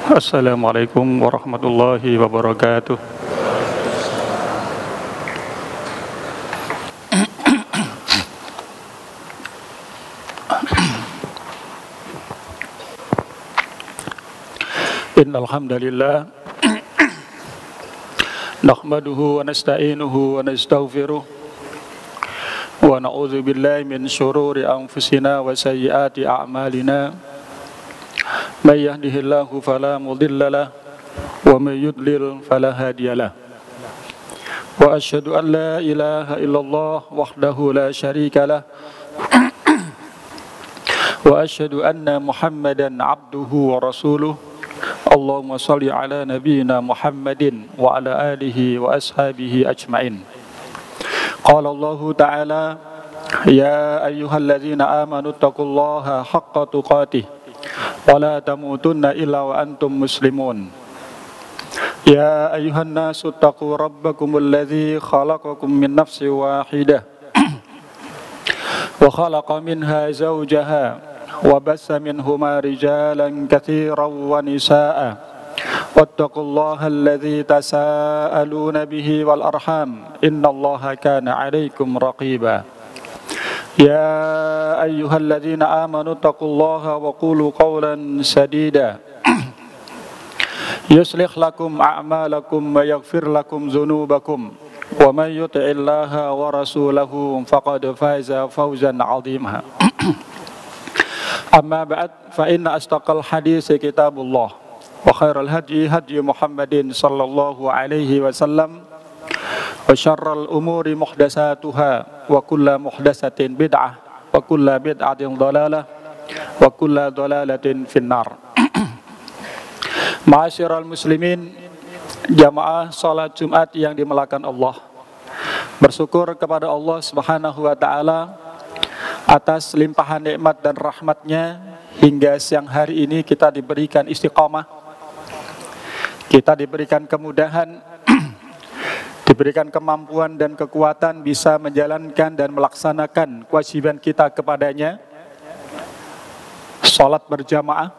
Assalamualaikum warahmatullahi wabarakatuh. Innal hamdalillah nahmaduhu wa nasta'inuhu wa nastaghfiruh wa na'udzu billahi min syururi anfusina wa sayyiati a'malina. May yahdihillahu fala mudhillalah wa may yudlil fala hadiyalah. Wa asyhadu an la ilaha illallah wahdahu la syarikalah wa asyhadu anna Muhammadan abduhu wa rasuluh. Allahumma salli ala nabiyyina Muhammadin wa ala alihi wa ashabihi ajma'in. Qala Allah ta'ala, ya ayyuhalladzina amanu taqullaha haqqa tuqatih wa la tamutunna illa wa antum muslimun. Ya ayyuhan nasu taqu rabbakumul ladzi khalaqakum min nafsin wahidah wa khalaqa minha zawjaha wa bassa minhuma rijalan katsiran wa nisaa wattaqullaha alladzi tasaaluna bihi wal arham innallaha kana 'alaikum raqiba. Ya ayyuhalladzina amanu taqullaha wa qulu qawlan sadida yuslih lakum a'malakum wa yaghfir lakum dzunubakum wa may yuti'illaha wa rasulahu faqad faza fawzan 'azima. Amma ba'd, fa inna astaqal hadisi kitabullah wa khairal hadi hadi Muhammadin sallallahu alaihi wasallam wa syarral umuri muhdatsatuha wa kullu muhdatsatin bid'ah wa kullu bid'atin dhalalah wa kullu dhalalatin finnar. Ma'asyiral muslimin, jamaah salat Jumat yang dimuliakan Allah, bersyukur kepada Allah Subhanahu wa taala atas limpahan nikmat dan rahmatnya hingga siang hari ini kita diberikan istiqamah, kita diberikan kemudahan, diberikan kemampuan dan kekuatan bisa menjalankan dan melaksanakan kewajiban kita kepadanya, salat berjamaah.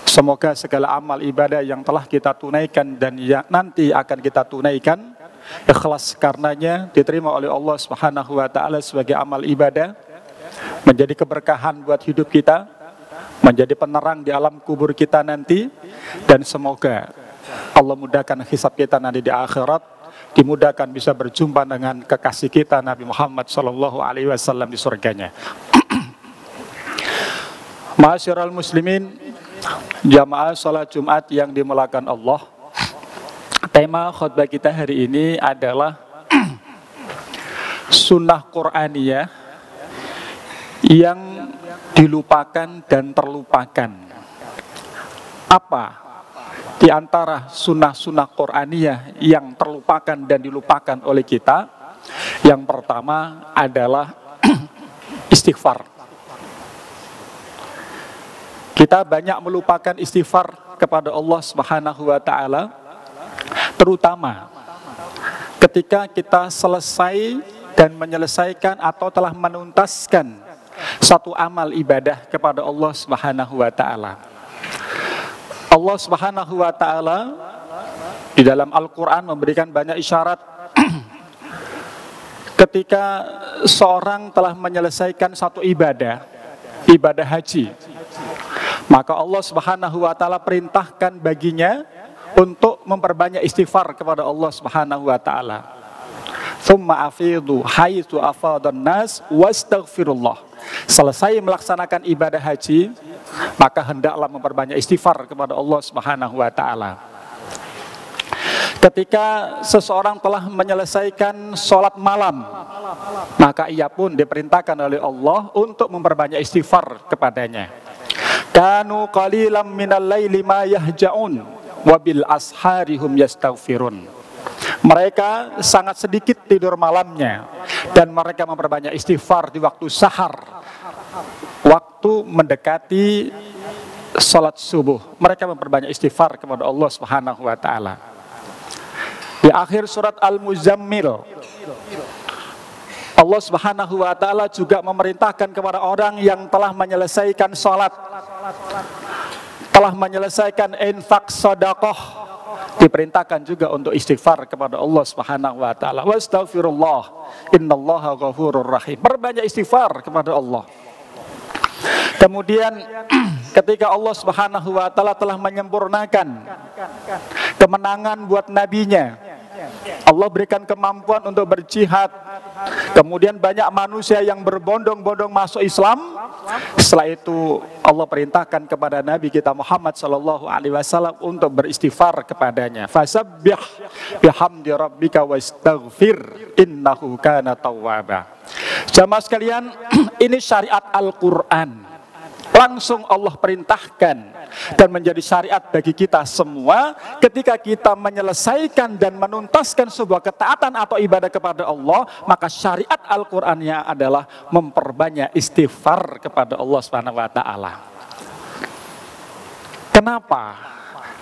Semoga segala amal ibadah yang telah kita tunaikan dan yang nanti akan kita tunaikan ikhlas karenanya diterima oleh Allah Subhanahu wa taala sebagai amal ibadah, menjadi keberkahan buat hidup kita, menjadi penerang di alam kubur kita nanti, dan semoga Allah mudahkan hisab kita nanti di akhirat, dimudahkan bisa berjumpa dengan kekasih kita Nabi Muhammad SAW di surganya. Ma'asyiral muslimin, jamaah salat Jumat yang dimuliakan Allah, tema khutbah kita hari ini adalah sunnah Qur'aniyah yang dilupakan dan terlupakan. Apa di antara sunnah-sunnah Qur'aniyah yang terlupakan dan dilupakan oleh kita? Yang pertama adalah istighfar. Kita banyak melupakan istighfar kepada Allah Subhanahu wa taala, terutama ketika kita selesai dan menyelesaikan atau telah menuntaskan satu amal ibadah kepada Allah Subhanahu wa taala. Allah Subhanahu wa taala di dalam Al-Qur'an memberikan banyak isyarat ketika seorang telah menyelesaikan satu ibadah haji, maka Allah Subhanahu wa taala perintahkan baginya untuk memperbanyak istighfar kepada Allah Subhanahu wa taala. Tsumma afidu haitsu afadan nas wastaghfirullah. Selesai melaksanakan ibadah haji, maka hendaklah memperbanyak istighfar kepada Allah Subhanahu wa taala. Ketika seseorang telah menyelesaikan sholat malam, maka ia pun diperintahkan oleh Allah untuk memperbanyak istighfar kepadanya. Kanu qalilan minal laili ma yahja'un wa bil asharihum yastaghfirun. Mereka sangat sedikit tidur malamnya dan mereka memperbanyak istighfar di waktu sahar, waktu mendekati salat subuh. Mereka memperbanyak istighfar kepada Allah Subhanahu wa taala. Di akhir surat Al-Muzammil, Allah Subhanahu wa taala juga memerintahkan kepada orang yang telah menyelesaikan salat, telah menyelesaikan infak sedekah, diperintahkan juga untuk istighfar kepada Allah Subhanahu wa taala. Wastaghfirullah, innallaha ghafurur rahim. Perbanyak istighfar kepada Allah. Kemudian ketika Allah Subhanahu wa taala telah menyempurnakan kemenangan buat nabinya, Allah berikan kemampuan untuk berjihad. Kemudian banyak manusia yang berbondong-bondong masuk Islam. Setelah itu Allah perintahkan kepada Nabi kita Muhammad sallallahu alaihi wasallam untuk beristighfar kepadanya. Fasabbih bihamdi rabbika wastaghfir innahu kana tawwaba. Jamaah sekalian, ini syariat Al-Qur'an. Langsung Allah perintahkan dan menjadi syariat bagi kita semua ketika kita menyelesaikan dan menuntaskan sebuah ketaatan atau ibadah kepada Allah, maka syariat Al-Qur'annya adalah memperbanyak istighfar kepada Allah Subhanahu wa taala. Kenapa?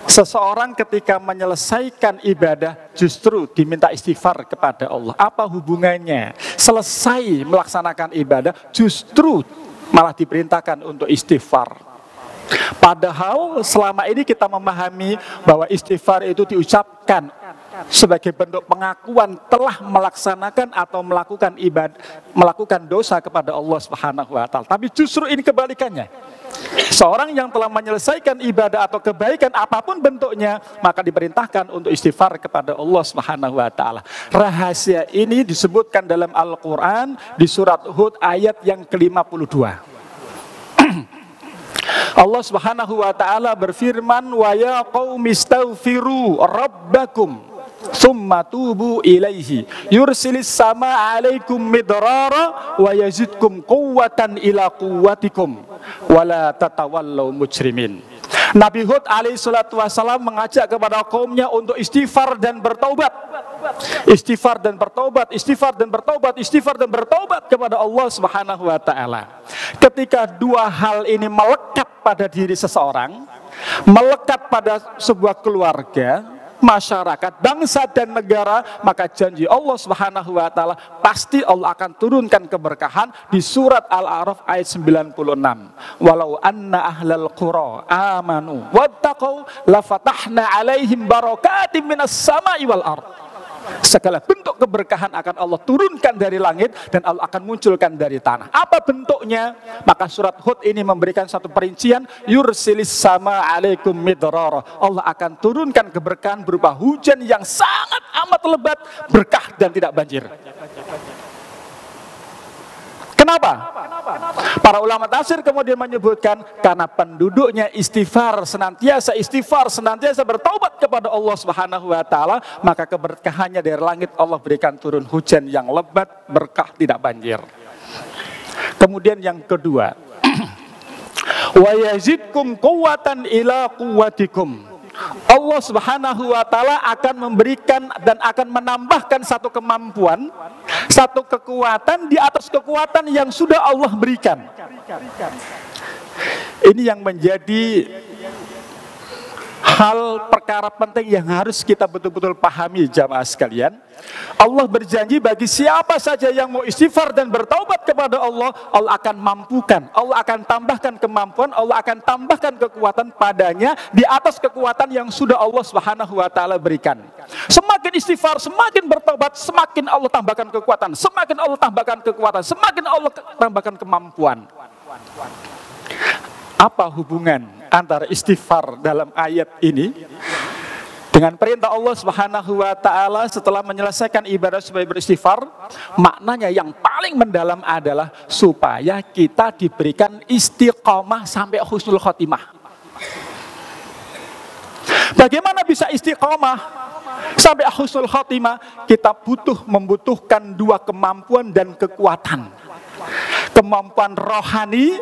Seseorang ketika menyelesaikan ibadah justru diminta istighfar kepada Allah. Apa hubungannya? Selesai melaksanakan ibadah justru malah diperintahkan untuk istighfar. Padahal selama ini kita memahami bahwa istighfar itu diucapkan sebagai bentuk pengakuan telah melaksanakan atau melakukan ibadah, melakukan dosa kepada Allah Subhanahu wa taala. Tapi justru ini kebalikannya. Seorang yang telah menyelesaikan ibadah atau kebaikan apapun bentuknya, maka diperintahkan untuk istighfar kepada Allah Subhanahu wa taala. Rahasia ini disebutkan dalam Al-Qur'an di surat Hud ayat yang ke-52. Allah Subhanahu wa taala berfirman, "Wa ya qaumi istaghfiru rabbakum summa tubu ilaihi yursilis sama alaikum midrara wa yazidkum quwwatan ila quwwatikum wa la tatawallau mujrimin." Nabi Hud alaihi salatu wasallam mengajak kepada kaumnya untuk istighfar dan bertaubat. Istighfar dan bertaubat, istighfar dan bertaubat, istighfar dan bertaubat kepada Allah Subhanahu wa taala. Ketika dua hal ini melekat pada diri seseorang, melekat pada sebuah keluarga, masyarakat, bangsa dan negara, maka janji Allah Subhanahu wa taala pasti Allah akan turunkan keberkahan di surat Al-A'raf ayat 96. Walau anna ahlal qura amanu wattaqau lafatahna alaihim barakatim minas sama'i wal ardh. Segala bentuk keberkahan akan Allah turunkan dari langit dan Allah akan munculkan dari tanah. Apa bentuknya? Maka surat Hud ini memberikan satu perincian, yursilis sama alaikum midrara. Allah akan turunkan keberkahan berupa hujan yang sangat amat lebat, berkah dan tidak banjir. Kenapa? Para ulama tafsir kemudian menyebutkan karena penduduknya istighfar senantiasa bertaubat kepada Allah Subhanahu wa taala, maka keberkahannya dari langit Allah berikan turun hujan yang lebat, berkah tidak banjir. Kemudian yang kedua, wa yazidkum quwwatan ila quwwatikum. Allah Subhanahu wa taala akan memberikan dan akan menambahkan satu kemampuan, satu kekuatan di atas kekuatan yang sudah Allah berikan. Ini yang menjadi hal perkara penting yang harus kita betul-betul pahami, jamaah sekalian. Allah berjanji bagi siapa saja yang mau istighfar dan bertaubat kepada Allah, Allah akan mampukan, Allah akan tambahkan kemampuan, Allah akan tambahkan kekuatan padanya di atas kekuatan yang sudah Allah Subhanahu wa taala berikan. Semakin istighfar, semakin bertobat, semakin Allah tambahkan kekuatan, semakin Allah tambahkan kekuatan, semakin Allah tambahkan kemampuan. Apa hubungan antara istighfar dalam ayat ini dengan perintah Allah Subhanahu wa taala setelah menyelesaikan ibadah supaya beristighfar? Maknanya yang paling mendalam adalah supaya kita diberikan istiqomah sampai husnul khotimah. Bagaimana bisa istiqomah sampai husnul khotimah? Kita membutuhkan dua kemampuan dan kekuatan. Kemampuan rohani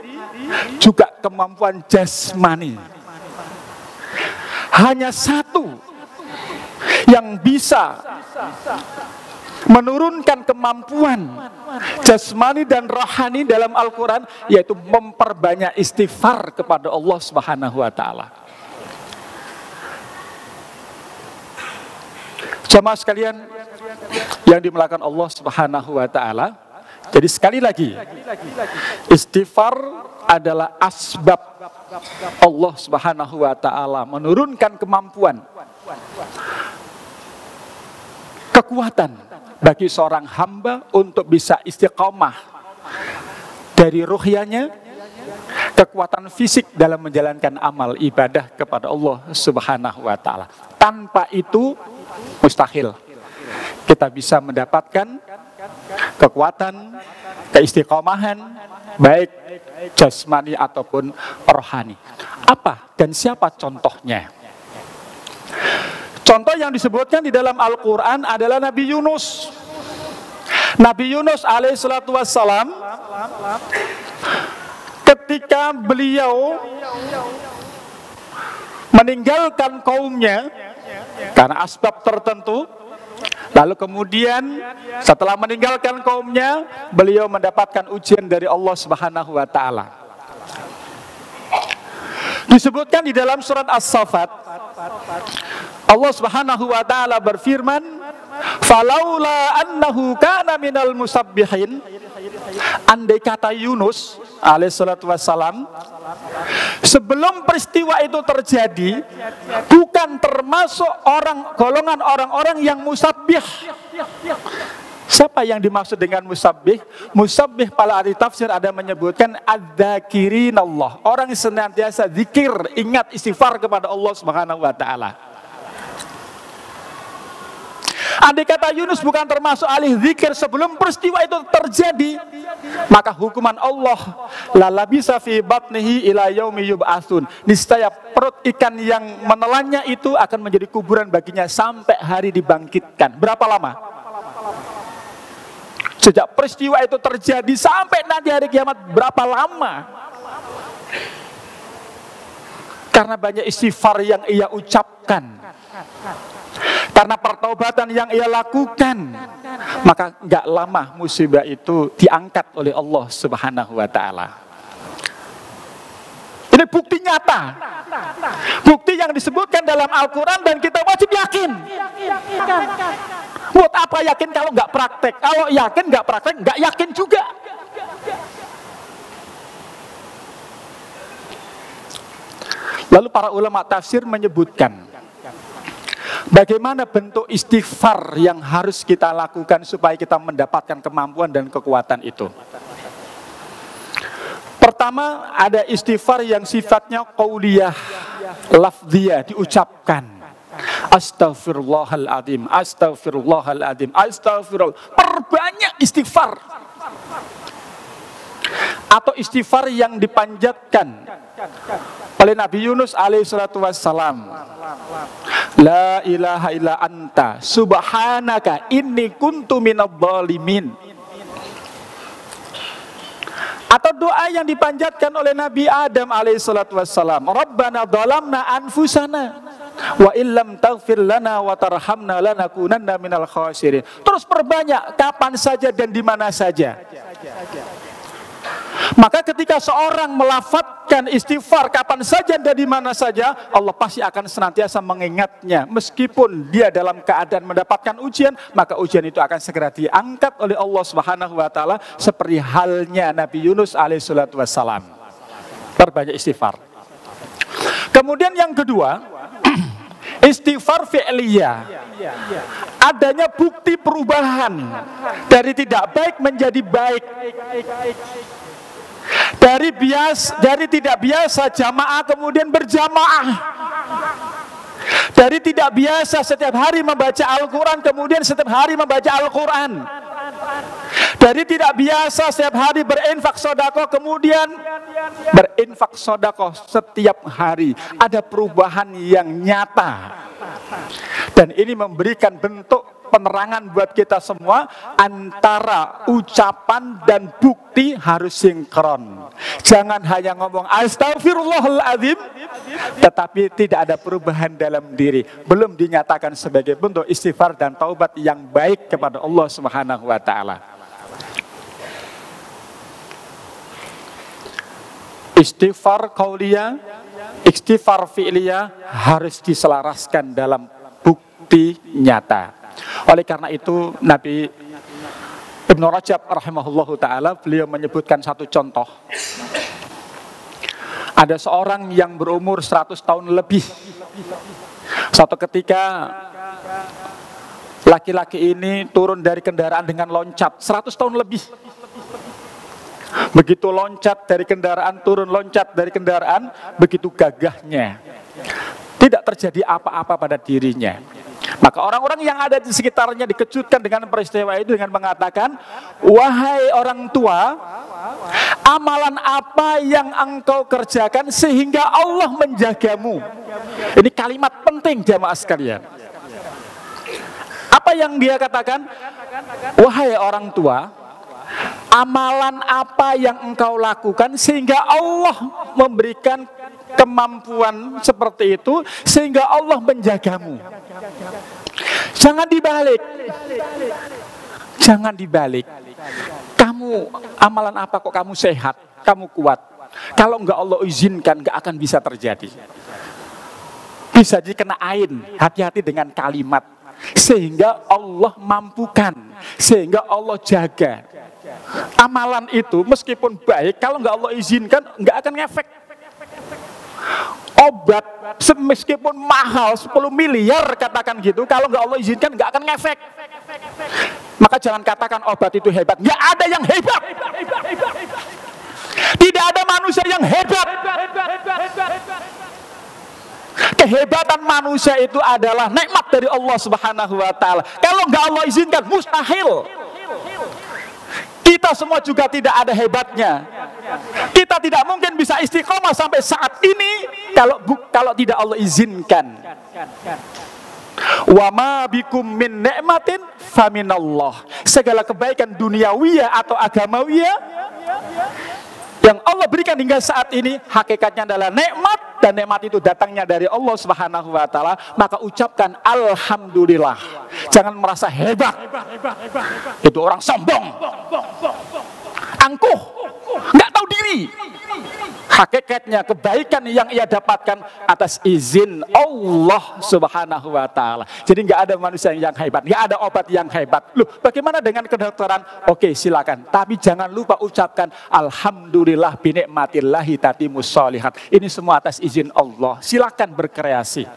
juga kemampuan jasmani. Hanya satu yang bisa menurunkan kemampuan jasmani dan rohani dalam Al-Quran, yaitu memperbanyak istighfar kepada Allah Subhanahu wa taala. Jamaah sekalian yang dimuliakan Allah Subhanahu wa taala, Jadi sekali lagi, istighfar adalah asbab Allah Subhanahu wa ta'ala menurunkan kemampuan, kekuatan bagi seorang hamba untuk bisa istiqomah dari ruhiyahnya, kekuatan fisik dalam menjalankan amal ibadah kepada Allah Subhanahu wa ta'ala. Tanpa itu mustahil kita bisa mendapatkan kekuatan, keistiqomahan, baik jasmani ataupun rohani. Apa dan siapa contohnya? Contoh yang disebutkan di dalam Al-Quran adalah Nabi Yunus. Nabi Yunus alaihissalatu wassalam, ketika beliau meninggalkan kaumnya karena asbab tertentu, lalu kemudian setelah meninggalkan kaumnya, beliau mendapatkan ujian dari Allah Subhanahu wa ta'ala. Disebutkan di dalam surat As-Saffat, Allah Subhanahu wa ta'ala berfirman, "Falaula annahu kana minal musabbihin." Andai kata Yunus alaihissalatu wassalam sebelum peristiwa itu terjadi bukan termasuk golongan orang-orang yang musabbih. Siapa yang dimaksud dengan musabbih? Musabbih pada ahli tafsir ada menyebutkan adzakirinallah, orang yang senantiasa zikir, ingat, istighfar kepada Allah Subhanahu wa ta'ala. Andai kata Yunus bukan termasuk ahli zikir sebelum peristiwa itu terjadi, maka hukuman Allah lalabisa fi batnihi ila yaumi yub'atsun. Niscaya perut ikan yang menelannya itu akan menjadi kuburan baginya sampai hari dibangkitkan. Berapa lama? Sejak peristiwa itu terjadi sampai nanti hari kiamat, berapa lama? Karena banyak istighfar yang ia ucapkan, karena pertaubatan yang ia lakukan, maka gak lama musibah itu diangkat oleh Allah Subhanahu wa ta'ala. Ini bukti nyata, bukti yang disebutkan dalam Al-Quran dan kita wajib yakin. Buat apa yakin kalau gak praktek? Kalau yakin gak praktek, gak yakin juga. Lalu para ulama tafsir menyebutkan bagaimana bentuk istighfar yang harus kita lakukan supaya kita mendapatkan kemampuan dan kekuatan itu. Pertama, ada istighfar yang sifatnya qauliyah, lafziyah, diucapkan. Astaghfirullahaladzim, astaghfirullahaladzim, astaghfirullah. Perbanyak istighfar. Atau istighfar yang dipanjatkan oleh Nabi Yunus alaihissalatu wassalam. La ilaha illa anta subhanaka inni kuntu minadh-dhalimin. Atau doa yang dipanjatkan oleh Nabi Adam alaihissalatu wassalam, Rabbana dhalamna anfusana wa illam taghfir lana wa tarhamna lanakunanna minal khasirin. Terus perbanyak kapan saja dan di mana saja. Maka ketika seorang melafadzkan istighfar kapan saja dan di mana saja, Allah pasti akan senantiasa mengingatnya. Meskipun dia dalam keadaan mendapatkan ujian, maka ujian itu akan segera diangkat oleh Allah Subhanahu wa ta'ala, seperti halnya Nabi Yunus alaihissalatu wassalam. Perbanyak istighfar. Kemudian yang kedua, istighfar fi'liyah. Adanya bukti perubahan dari tidak baik menjadi baik. Dari tidak biasa jamaah kemudian berjamaah. Dari tidak biasa setiap hari membaca Al-Quran kemudian setiap hari membaca Al-Quran. Dari tidak biasa setiap hari berinfak sedekah kemudian berinfak sedekah setiap hari. Ada perubahan yang nyata. Dan ini memberikan bentuk penerangan buat kita semua, antara ucapan dan bukti harus sinkron. Jangan hanya ngomong astagfirullahaladzim tetapi tidak ada perubahan dalam diri, belum dinyatakan sebagai bentuk istighfar dan taubat yang baik kepada Allah Subhanahu wa ta'ala. Istighfar qauliyah, istighfar fi'liyah harus diselaraskan dalam bukti nyata. Oleh karena itu Nabi Ibnu Rajab rahimahullahu ta'ala, beliau menyebutkan satu contoh. Ada seorang yang berumur 100 tahun lebih. Suatu ketika laki-laki ini turun dari kendaraan dengan loncat 100 tahun lebih. Begitu loncat dari kendaraan, turun loncat dari kendaraan, begitu gagahnya. Tidak terjadi apa-apa pada dirinya. Maka orang-orang yang ada di sekitarnya dikejutkan dengan peristiwa itu dengan mengatakan, wahai orang tua, amalan apa yang engkau kerjakan sehingga Allah menjagamu? Ini kalimat penting jamaah sekalian. Apa yang dia katakan? Wahai orang tua, amalan apa yang engkau lakukan sehingga Allah memberikan kemampuan seperti itu, sehingga Allah menjagamu? Jangan dibalik. Jangan dibalik. Kamu amalan apa kok kamu sehat, kamu kuat? Kalau enggak Allah izinkan, enggak akan bisa terjadi. Bisa dikena ain. Hati-hati dengan kalimat. Sehingga Allah mampukan, sehingga Allah jaga. Amalan itu meskipun baik, kalau enggak Allah izinkan, enggak akan ngefek. Obat meskipun mahal 10 miliar katakan gitu, kalau nggak Allah izinkan nggak akan ngefek. Maka jangan katakan obat itu hebat. Nggak ada yang hebat. Tidak ada manusia yang hebat. Kehebatan manusia itu adalah nikmat dari Allah Subhanahu wa taala. Kalau nggak Allah izinkan, mustahil. Kita semua juga tidak ada hebatnya. Kita tidak mungkin bisa istiqomah sampai saat ini kalau tidak Allah izinkan. Wa ma bikum min ni'matin faminallah. Segala kebaikan duniawiyah atau agamawiyah yang Allah berikan hingga saat ini hakikatnya adalah nikmat, dan nikmat itu datangnya dari Allah Subhanahu wa taala. Maka ucapkan alhamdulillah. Jangan merasa hebat. Itu orang sombong, angkuh, nggak tahu diri. Hakikatnya kebaikan yang ia dapatkan atas izin Allah Subhanahu wa taala. Jadi nggak ada manusia yang hebat, nggak ada obat yang hebat. Loh, bagaimana dengan kedokteran? Oke, silakan. Tapi jangan lupa ucapkan alhamdulillah binikmatillahi tatimus sholihat. Ini semua atas izin Allah. Silakan berkreasi,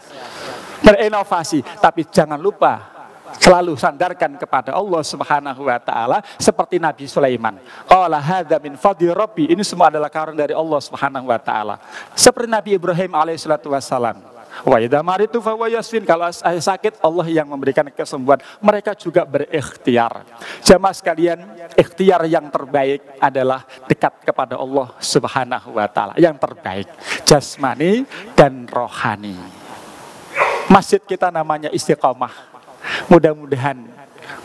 berinovasi, tapi jangan lupa selalu sandarkan kepada Allah Subhanahu wa taala seperti Nabi Sulaiman. Qala hadza min fadli rabbi. Ini semua adalah karunia dari Allah Subhanahu wa taala. Seperti Nabi Ibrahim alaihissalatu wassalam. Wa idza maritu fa huwa yashfin. Kalau saya sakit, Allah yang memberikan kesembuhan. Mereka juga berikhtiar. Jamaah sekalian, ikhtiar yang terbaik adalah dekat kepada Allah Subhanahu wa taala. Yang terbaik jasmani dan rohani. Masjid kita namanya Istiqomah. Mudah-mudahan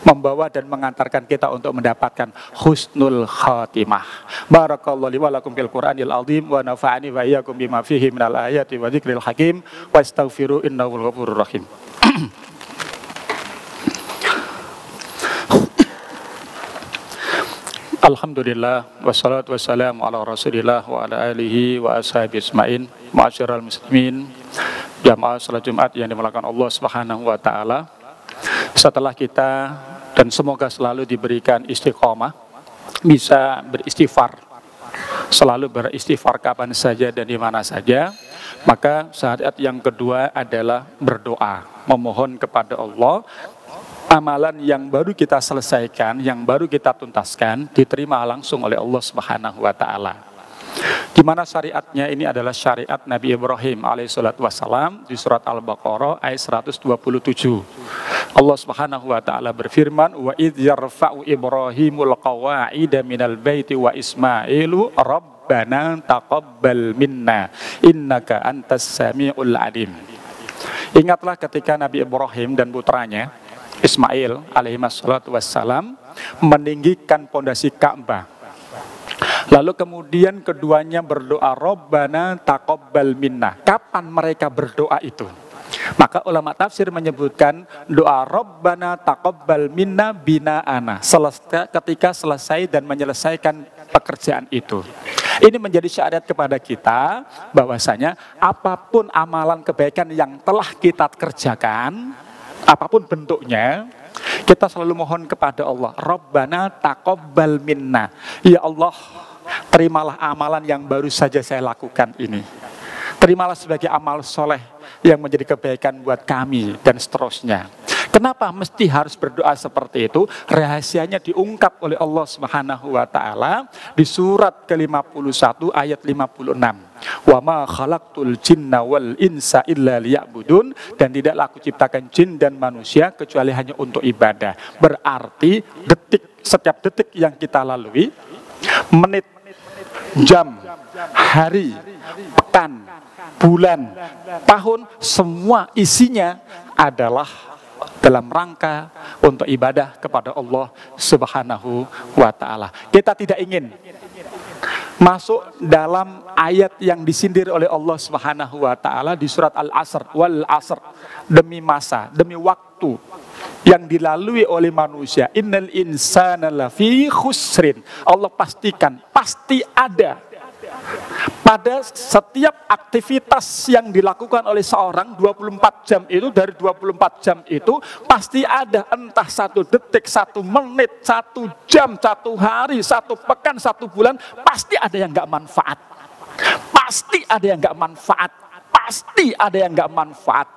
membawa dan mengantarkan kita untuk mendapatkan husnul khatimah. Barakallahu li wa lakum fil Qur'anil azim wa nafa'ani wa iyyakum bima fihi minal ayati wa dzikril hakim wastaghfiru innahu ghafurur rahim. Alhamdulillah wassalatu wassalamu ala Rasulillah wa ala alihi wa ashabihi ajmain. Ma'asyiral muslimin, jamaah salat Jumat yang dimuliakan Allah Subhanahu wa taala. Setelah kita dan semoga selalu diberikan istiqomah, bisa beristighfar, selalu beristighfar kapan saja dan di mana saja, maka syariat yang kedua adalah berdoa, memohon kepada Allah amalan yang baru kita selesaikan, yang baru kita tuntaskan, diterima langsung oleh Allah Subhanahu wa taala. Di mana syariatnya ini adalah syariat Nabi Ibrahim alaihissalatu wassalam di surat Al-Baqarah ayat 127. Allah Subhanahu wa taala berfirman, wa idz yarfa'u Ibrahimul qawa'ida minal baiti wa Ismailu rabbana taqabbal minna innaka antas samiul alim. Ingatlah ketika Nabi Ibrahim dan putranya Ismail alaihissalatu wassalam meninggikan pondasi Ka'bah. Lalu kemudian keduanya berdoa, Rabbana taqabbal minna. Kapan mereka berdoa itu? Maka ulama tafsir menyebutkan doa Rabbana taqabbal minna bina'ana, ketika selesai dan menyelesaikan pekerjaan itu. Ini menjadi syahadat kepada kita bahwasanya apapun amalan kebaikan yang telah kita kerjakan, apapun bentuknya, Kita selalu mohon kepada Allah, Rabbana taqabbal minna. Ya Allah, terimalah amalan yang baru saja saya lakukan ini. Terimalah sebagai amal soleh yang menjadi kebaikan buat kami, dan seterusnya. Kenapa mesti harus berdoa seperti itu? Rahasianya diungkap oleh Allah Subhanahu wa taala di surat ke-51 ayat 56. Wa ma khalaqtul jinna wal insa illa liya'budun, dan tidaklah aku ciptakan jin dan manusia kecuali hanya untuk ibadah. Berarti setiap detik yang kita lalui, menit, jam, hari, pekan, bulan, tahun, semua isinya adalah dalam rangka untuk ibadah kepada Allah Subhanahu wa taala. Kita tidak ingin masuk dalam ayat yang disindir oleh Allah Subhanahu wa taala di surat Al-Asr, wal asr, demi masa, demi waktu yang dilalui oleh manusia. Innal insana lafi khusrin. Allah pastikan, pasti ada pada setiap aktivitas yang dilakukan oleh seorang 24 jam itu, dari 24 jam itu pasti ada, entah 1 detik, 1 menit, 1 jam, 1 hari, 1 pekan, 1 bulan, pasti ada yang gak manfaat. Pasti ada yang gak manfaat. Pasti ada yang gak manfaat.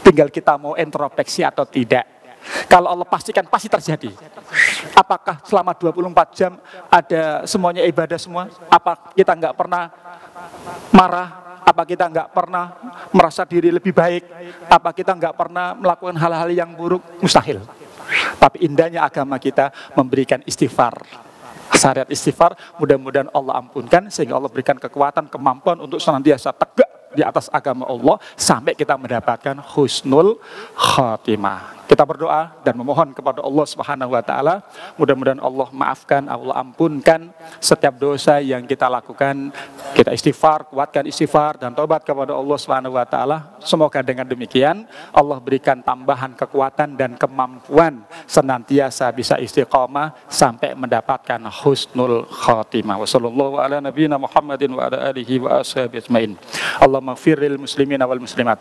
Tinggal kita mau introspeksi atau tidak. Kalau Allah pastikan, pasti terjadi. Apakah selama 24 jam ada semuanya ibadah semua? Apa kita nggak pernah marah? Apa kita nggak pernah merasa diri lebih baik? Apa kita nggak pernah melakukan hal-hal yang buruk? Mustahil. Tapi indahnya agama kita memberikan istighfar. Syariat istighfar, mudah-mudahan Allah ampunkan, sehingga Allah berikan kekuatan, kemampuan untuk senantiasa tegak di atas agama Allah sampai kita mendapatkan husnul khatimah. Kita berdoa dan memohon kepada Allah Subhanahu wa taala, mudah-mudahan Allah maafkan, Allah ampunkan setiap dosa yang kita lakukan. Kita istighfar, kuatkan istighfar dan taubat kepada Allah Subhanahu wa taala. Semoga dengan demikian Allah berikan tambahan kekuatan dan kemampuan senantiasa bisa istiqamah sampai mendapatkan husnul khatimah. Wassallallahu ala nabiyina Muhammadin wa ala alihi wa ashabihi ajmain. Allahumma ighfirlil muslimina wal muslimat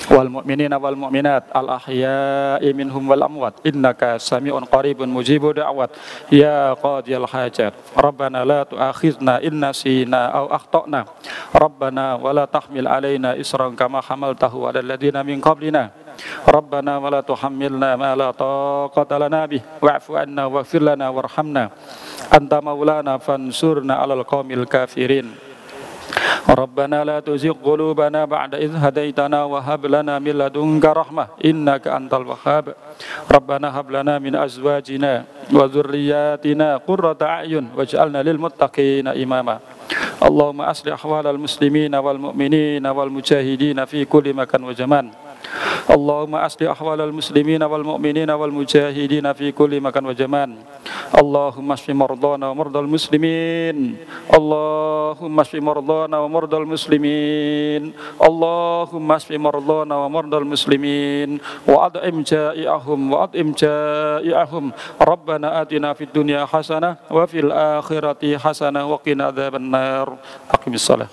wal mu'minina wal mu'minat al ahya'i minhum wal amwat innaka sami'un qaribun mujibud da'wat ya qadiyal hajat. Rabbana la tu'akhidna in nasina aw akhtana. Rabbana wa la tahmil alaina isran kama hamaltahu 'alal ladzina min qablina. Rabbana wa la tuhammilna ma la taqata lana bih wa'fu 'anna waghfir lana warhamna anta maulana fansurna 'alal qaumil kafirin. Rabbana la tuzigh qulubana ba'da idh hadaitana wa hab lana min ladunka rahmah innaka antal wahhab. Rabbana hab lana min azwajina wa dhurriyyatina qurrata a'yun waj'alna lil muttaqina imama. Allahumma aslih ahwalal muslimina wal mu'minina wal mujahidina fi kulli makan wa zaman. Allahumma aslih ahwalal muslimina wal mu'minina wal mujahidina fi kulli makan wa zaman. Allahumma shfi mardana wa mardal muslimin. Allahumma shfi mardana wa mardal muslimin. Allahumma shfi mardana wa mardal muslimin wa ad'im ja'i'ahum Rabbana atina fid dunya hasanah wa fil akhirati hasanah wa qina adzabannar. Aqimissalah.